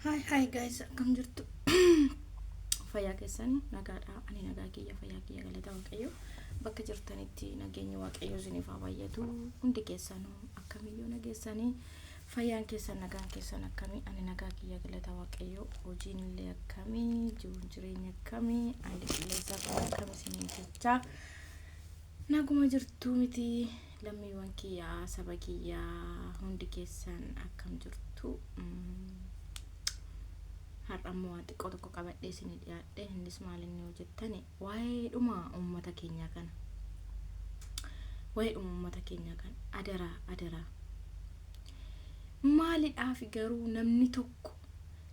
Hi guys, akkam jirtu? Fayyaa keessanii nagaadha. Ani nagaa kiyya fayyaa kiyya galata waaqayyo. Bakka jirtanitti nageenya waaqayyo isiniif haa baay'atu. Hundi keessanuu akkamiyyuu nageessanii fayyaan keessan nagaan keessan akkamii? Ani nagaa kiyya galata waaqayyo. Hojiin illee akkamii? Jiruun jireenya akkamii? Ani qilleensa akkamii isiniin jechaa naguma jirtu miti lammiiwwan kiyyaa saba kiyyaa hundi keessan akkam jirtu? Har'ammoo waan xiqqoo tokko qabadhee isinii dhiyaadhe innis maal inni hojjettani waa'ee dhuma uummata keenya kana adara maalidhaaf garuu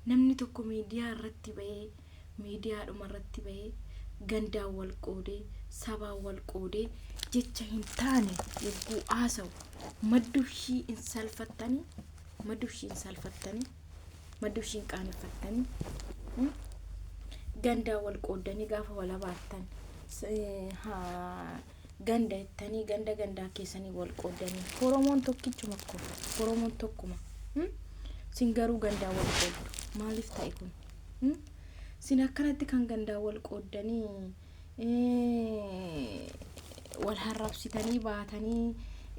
namni tokko miidiyaa irratti bahee miidiyaa dhuma irratti bahee gandaa wal qoodee sabaa wal qoodee jecha hin taane yogguu haasawu maddushii hin salfattanii madushin qaaneffatanii ganda wal qoodanii gaafa wala baattan ganda ittanii ganda keessanii wal qoodanii oromoon tokkichuma ko oromoon tokkuma singaruu ganda wal qoodu maaliif ta'e kun sin akkanatti kan ganda wal qoodanii wal harrabsitanii baatanii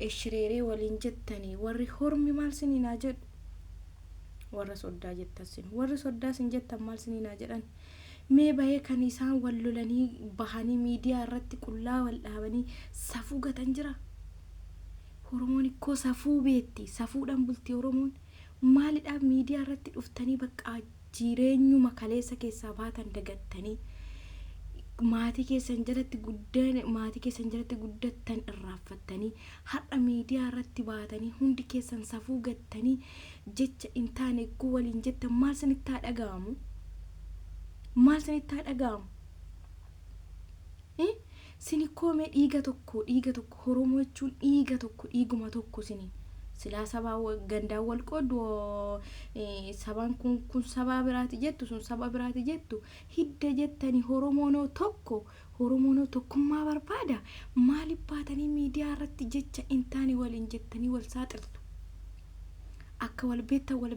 eshireeree waliin jettanii warri hormi maal sinina jedhu warra soddaa jettasin warri soddaa sin jettan maal sinina jedhan mee bahee kan isaan wal lolanii bahanii miidiyaa irratti qullaa wal dhaabanii safuu gatan jira. Oromoon ikkoo safuu beetti safuudhaan bultii oromoon maalidhaaf miidiyaa irratti dhuftanii bakka jireenyuma kaleessa keessaa baatan dagattanii maatii keessan jalatti guddattan irraaffattanii har'a miidiyaa irratti baatanii hundi keessan safuu gattanii jecha intaane guu waliin jettan maal sanitti dhaga'amu sini koomee dhiiga tokko Oromoo jechuun dhiiga tokko dhiiguma tokko sini silaa sabaa gandaa wal qoodu sabaan kun sabaa biraati jettu sun sabaa biraati jettu hidda jettanii Oromoonoo tokkummaa barbaada maaliif baatanii miidiyaa irratti jecha intaane waliin jettanii wal saaxiltu akka wal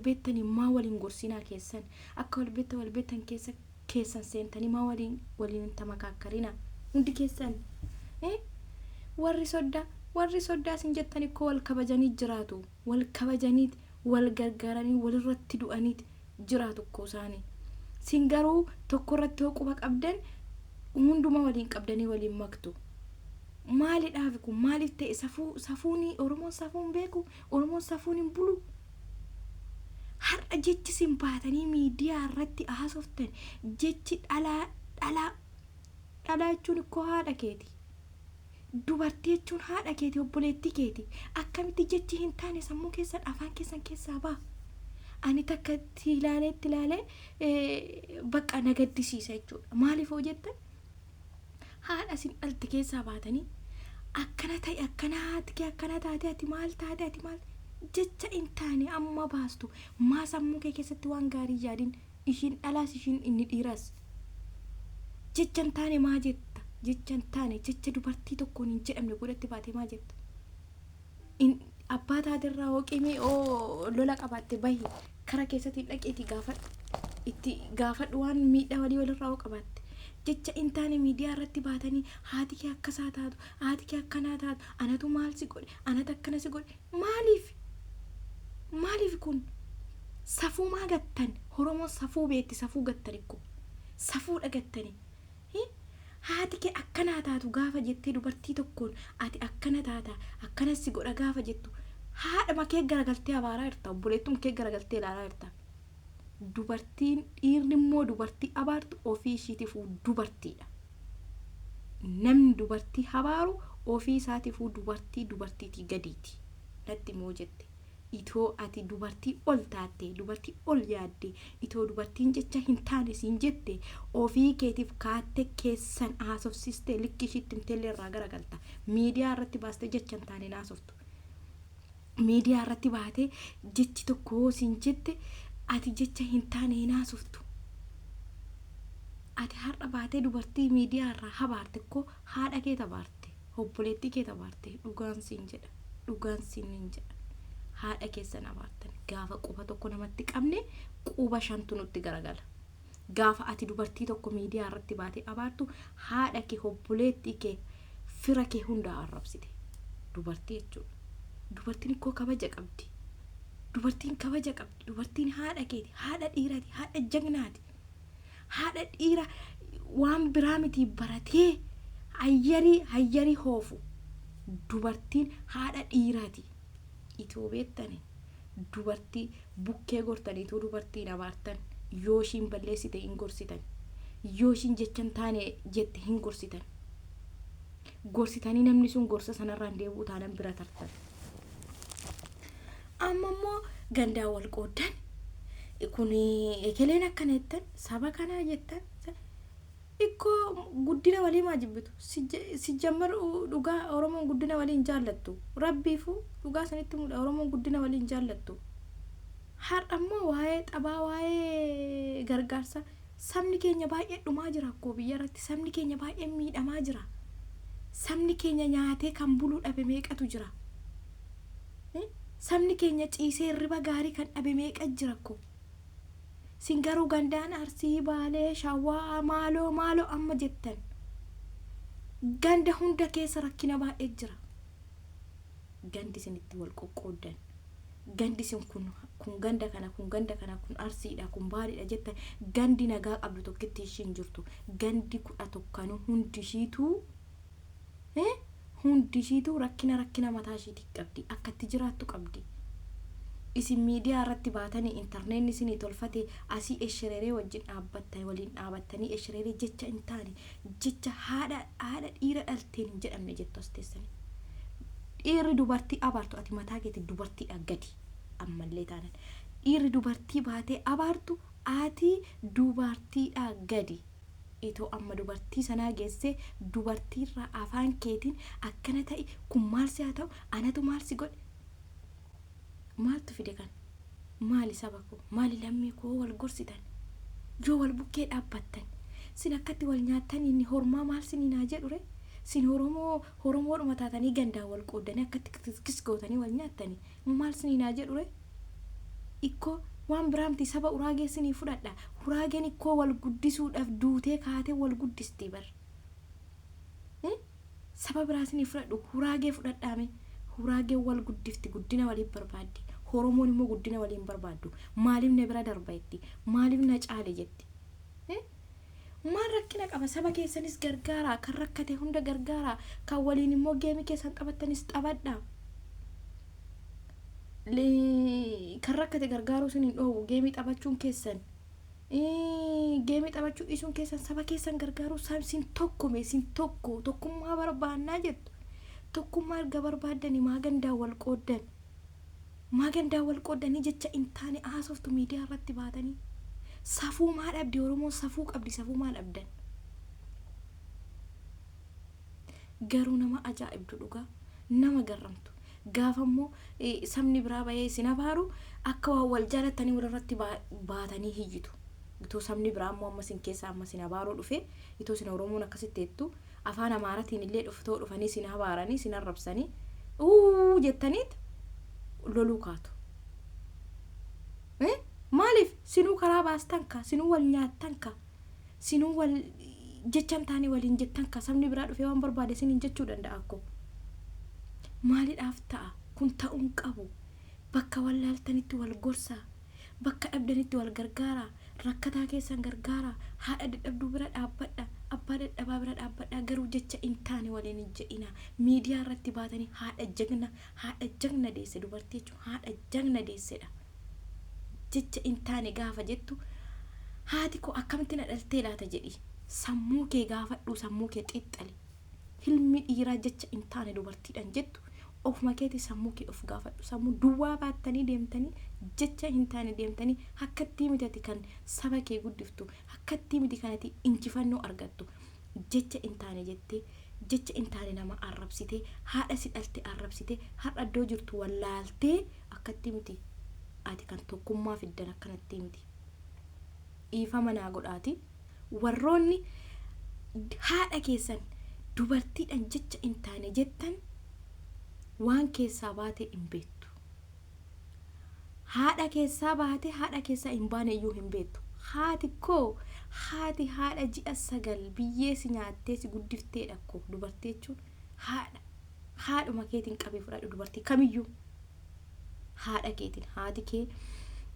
beettanii maa waliin gorsinaa keessan akka wal beettan keessan seentanii maa waliin tamakakkarina hundi keessan warri soddaa sin jettanii ko wal kabajanii jiraatu wal kabajanii wal gargaaranii wal irratti du'anii jiraatu ko isaanii sin garuu tokko irratti quba qabdan hunduma waliin qabdanii waliin maktu maalidhaaf kun maaliif ta'e safuuni Oromoon safuun beeku Oromoon safuun hin bulu har'a jechi sin baatanii miidiyaa irratti haasoftan jechi dhalaa jechuun ko haadha keeti dubartii jechuun haadha keeti obboleettii keeti akkamitti jechi hin taane sammuu keessan afaan keessan keessaa baa ani takka ilaalee bakka nagaddisiisa jechuudha maaliif hojjettan haadha sin dhalti keessaa baatanii akkana ta'e akkana taate ati maal jecha hin taane amma baastu maa sammuu kee keessatti waan gaarii yaadin ishiin dhalaas ishiin inni dhiiras jecha hin taane maa jetta jechan taane jecha dubartii tokkoon hin jedhamne godhatti baatee maa jetta abbaa taatirraa hooqimii lola qabaatte bahi kara keessatti dhaqeeti gaafadhu waan miidhaa walii walirraa qabaatte jecha hin taane miidiyaa irratti baatanii haati kee akkasaa taatu haati kee akkanaa taatu anatu maal si godhe anatu akkana si godhe maaliif kun safuu maa gattan Oromoon safuu beetti safuu gattaniko safuu dhagattanii haati kee akkana taatu gaafa jettee dubartii tokkoon ati akkana taata akkana si godha gaafa jettu haadha kee garagaltee abaaraa jirta obboleettum kee garagaltee ilaalaa jirta dubartiin dhiirri immoo dubartii abaartu ofii ishiitiif dubartiidha namni dubartii abaaru ofii isaatiif dubartiitii gadiiti natti moo jette itoo ati dubartii ol taate dubartii ol yaadde itoo dubartiin jecha hin taane siin jette ofii keetiif kaatte keessan haasofsiste likkishitti inteellee irraa garagalta miidiyaa irratti baaste jecha hin taane naasoftu miidiyaa irratti baate jechi tokko siin jette ati jecha hin taane naasoftu ati har'a baate dubartii miidiyaa irraa habaarte ko haadha kee tabaarte obboleettii kee tabaarte dhugaan siin hin jedha haadha keessan abaartan gaafa quba tokko namatti qabne quba shantu nutti garagala. Gaafa ati dubartii tokko miidiyaa irratti baatee abaartu haadha kee obboleettii kee fira kee hunda arrabsite. Dubartii jechuudha. Dubartiin koo kabaja qabdi. Dubartiin kabaja qabdi. Dubartiin haadha keeti, haadha dhiiraati, haadha jagnaati. Haadha dhiira waan biraa miti baratee hayyarii hoofu. Dubartiin haadha dhiiraati. Itoo beektani dubartii bukkee gortaniitu dubartiin abaartan yoo ishiin balleessite hin gorsitan. Yoo ishiin jechan taane jette hin gorsitan. Gorsitanii namni sun gorsa sanarraan deebi'u taanan bira tartan. Amma immoo gandaa wal qooddan kun ekeleen akkana jettan saba kanaa jettan ikkoo guddina walii maa jibbitu si jammar dhugaa oromoon guddina waliin jaallattu rabbiifu dhugaa sanitti mudha oromoon guddina waliin jaallattu. Har'a ammoo waa'ee xabaa waa'ee gargaarsa sabni keenya baay'ee dhumaa jira akkoo biyya irratti sabni keenya baay'ee miidhamaa jira. Sabni keenya nyaatee kan buluu dhabe meeqatu jira. Sabni keenya ciisee riba gaarii kan dhabe meeqa jira akkoo. Singaruu gandaan Arsii Baalee Shawaa maaloo amma jettan ganda hunda keessa rakkina baay'ee jira. Gandi isinitti wal qoqqooddan. Gandi isin kun ganda kana kun Arsiidha kun Baaleedha jettan gandi nagaa qabdu tokkitti ishiin jirtu. Gandi 11 hundishiitu rakkina mataa ishiitii qabdi. Akkatti jiraattu qabdi. Isin miidiyaa irratti baatanii intarneetni isinii tolfate asii eshereeree wajjin dhaabbattan waliin dhaabattanii eshereeree jecha hin taane jecha haadha dhiira dhalteen hin jedhamne jettu as teessanii. Dhiirri dubartii abaartu ati mataa keetii dubartiidha gadi ammallee taanan. Dhiirri dubartii baatee abaartu ati dubartiidha gadi. Itoo amma dubartii sanaa geessee dubartiirraa afaan keetiin akkana ta'e kun maal si haa ta'u anatu maal si godhe. Maaltu fide kan? Maali saba koo? Maali lammii koo wal gorsitan? Yoo wal bukkee dhaabbattan sin akkatti wal nyaattan inni hormaa maal sinii jedhure? Sin Oromoodhuma taatanii gandaa wal qooddanii akkatti kis gootanii wal nyaattanii maal sinii jedhure? Ikkoo waan biraamti saba uraagee sinii fudhadha. Uraageen ikkoo wal guddisuudhaaf duutee kaatee wal guddisti bar. Saba biraa sinii fudhadhu uraagee fudhadhaame. Uraagee wal guddifti guddina waliin barbaaddi. Oromoon immoo guddina waliin barbaaddu. Maaliif na bira darbayetti? Maaliif na caale jetti? Maal rakkina qaba saba keessanis gargaara kan rakkate hunda gargaara kan waliin immoo geemii keessan taphattanis taphadha. Kan rakkate gargaaruu siniin dhoowwu geemii taphachuun keessan. Geemii taphachuu isuun keessan saba keessan gargaaruu sin tokkume sin tokkummaa barbaannaa jettu. Tokkummaa erga barbaaddanii maagandaa wal qooddan. Maagandaa wal qooddanii jecha intaane haasoftu miidiyaa irratti baatanii. Safuu maal dhabdi Oromoon safuu qabdi safuu maal dhabdan. Garuu nama ajaa'ibdu dhugaa nama garramtu. Gaafa immoo sabni biraa bahee isin abaaru akka wal jaalattanii walirratti baatanii hiyyitu. Itoo sabni biraa immoo amma sin keessa amma sin abaaruu dhufe itoo sin Oromoon akkasitti jettu afaan Amaaratiin illee dhufanii sin abaaranii sin arrabsanii jettaniit loluu kaatu. Maaliif sinuu karaa baastan ka sinuu wal nyaattan ka sinuu wal jechan taanii waliin jettan ka sabni biraa dhufee waan barbaade siniin jechuu danda'a akkoo. Maaliidhaaf ta'a kun ta'uun qabu. Bakka wallaaltanitti wal gorsaa. Bakka dhabdanitti wal gargaaraa. Rakkataa keessan gargaaraa. Haadha dadhabduu bira dhaabbadha. Abbaa dadhabaa bira dhaabbadha. Garuu jecha intaane waliin hin jedhina. Miidiyaa irratti baatanii haadha jagna deesse dubartii jechuun haadha jagna deessedha. Jecha intaane gaafa jettu haati koo akkamitti na dhaltee laata jedhi. Sammuu kee gaafadhu sammuu kee xixxali. Hilmi dhiiraa jecha intaane dubartiidhaan jettu ofuma keetii sammuu kee of gaafadhu. Sammuu duwwaa baattanii deemtanii jecha intaane deemtanii akkatti mitati kan saba kee guddiftu akkatti miti kanati injifannoo argattu. Jecha intaane jettee jecha intaane nama arrabsitee haadha si dhalte arrabsitee har'a iddoo jirtu wallaaltee akkatti miti ati kan tokkummaa fiddan akkanatti miti. Dhiifama naa godhaati warroonni haadha keessan dubartiidhaan jecha intaane jettan waan keessaa baatee hin beektu. haadha keessaa baate haadha keessaa hin baane iyyuu hin beektu. Haati koo haati haadha ji'a 9 biyyee si nyaattee si guddifteedha koo dubartii jechuun haadhuma keetiin qabee fudhadhu dubartii kamiyyuu haadha keetiin. Haati kee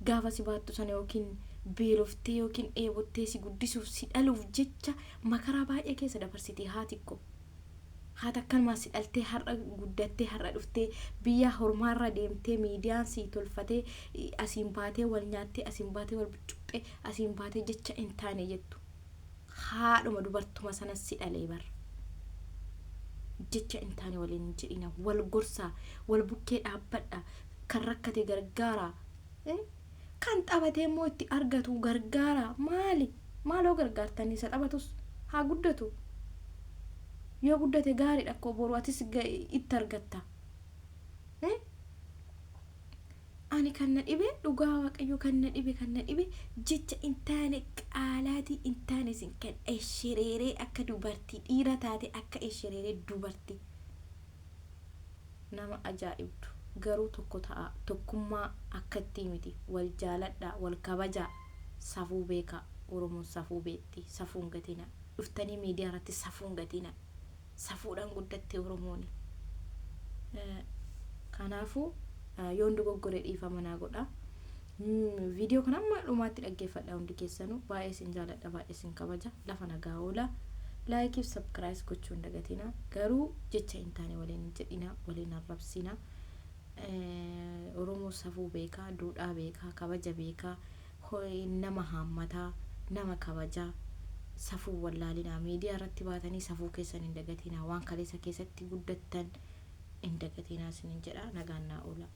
gaafa si baattu sana yookiin beeloftee yookiin dheebottee si guddisuuf si dhaluuf jecha makaraa baay'ee keessa dabarsitee haati koo. Haati akkanumaa si dhaltee har'a guddattee har'a dhuftee biyya hormaarra deemtee miidiyaan si tolfatee asiin baatee wal nyaattee asiin baatee wal buccuqxee asiin baatee jecha hin taane jettu. Haadhuma dubartuma sanas si dhalee bar. Jecha hin taane waliin jedhina wal gorsaa wal bukkee dhaabbadha kan rakkate gargaara. Kan xabatee immoo itti argatu gargaara. Maaloo gargaartanii isa xabatus haa guddatu. Yoo guddate gaariidha akkoo boru atis itti argatta. Ani kan na dhibe dhugaa waaqayyo kan na dhibe jecha intaane qaalaatii intaane sin kan eshereeree akka dubartii dhiira taate akka eshereeree dubartii. Nama ajaa'ibdu garuu tokko ta'a tokkummaa akkatti miti wal jaaladha wal kabajaa safuu beeka oromoon safuu beetti safuun gatina dhuftanii miidiyaa irratti safuun gatina. Safuudhaan guddatte oromooni. Kanaafuu yoon dogoggore dhiifama naa godha. Viidiyoo kana amma dhumaatti dhaggeeffadhaa hundi keessanuu baay'ee isin jaaladha baay'ee isin kabaja lafa nagaa oola. Like subscribe gochuu hin dagatina. Garuu jecha hin taane waliin jedhina waliin arrabsina. Oromoo safuu beekaa duudhaa beekaa kabaja beekaa nama haammataa nama kabajaa. Safuu wallaalina miidiyaa irratti baatanii safuu keessan hin dagatina waan kaleessa keessatti guddattan hin dagatina isin jedha nagaan naa oola.